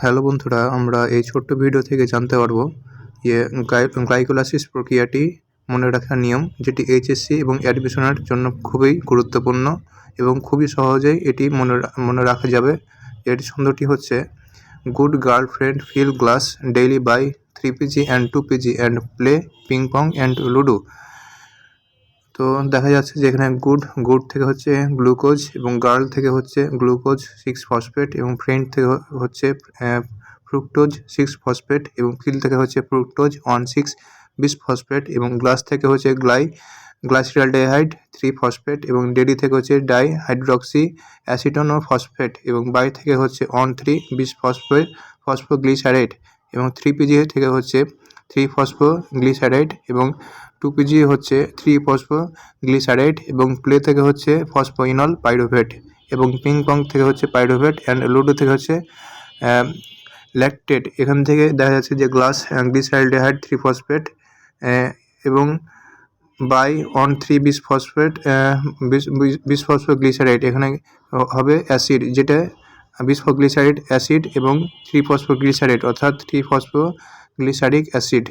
Hello বন্ধুরা, আমরা এই ছোট্ট ভিডিও থেকে জানতে পারবো যে গ্লাইকোলাইসিস প্রক্রিয়াটি মনে রাখার নিয়ম, যেটি এইচএসসি এবং অ্যাডমিশনের জন্য খুবই গুরুত্বপূর্ণ এবং খুবই সহজেই এটি মনে রাখা যাবে। এর ছন্দটি হচ্ছে good girlfriend feel glass daily by 3 PG and 2 PG and play ping pong and ludo. তো দেখা যাচ্ছে যে এখানে গুড থেকে হচ্ছে গ্লুকোজ এবং গার্ল থেকে হচ্ছে গ্লুকোজ 6 ফসফেট এবং ফ্রেন্ড থেকে হচ্ছে ফ্রুক্টোজ 6 ফসফেট এবং ফিল থেকে হচ্ছে ফ্রুক্টোজ 1,6-20 ফসফেট এবং গ্লাস থেকে হচ্ছে গ্লাইসিরালডিহাইড 3 ফসফেট এবং ডেডি থেকে হচ্ছে ডাইহাইড্রক্সি অ্যাসিটোনোফসফেট এবং বাই থেকে হচ্ছে 1,3-20 ফসফোগ্লিসারাইড এবং 3 PG থেকে হচ্ছে 3 ফসফোগ্লিসারাইড এবং 2 PG হচ্ছে 3 ফসফোগ্লিসারাইড এবং প্লে থেকে হচ্ছে ফসফোইনল পাইরুভেট এবং পিং পং থেকে হচ্ছে পাইরুভেট অ্যান্ড লুডো থেকে হচ্ছে ল্যাকটেট। এখান থেকে দেখা যাচ্ছে যে গ্লিসারালডিহাইড 3 ফসফেট এবং বাই 1,3-20 ফসফেট 20 ফসফোগ্লিসারাইড এখানে হবে অ্যাসিড, যেটা 20 ফসফোগ্লিসারাইড অ্যাসিড এবং 3 ফসফোগ্লিসারাইড অর্থাৎ 3 ফসফোগ্লিসারিক অ্যাসিড।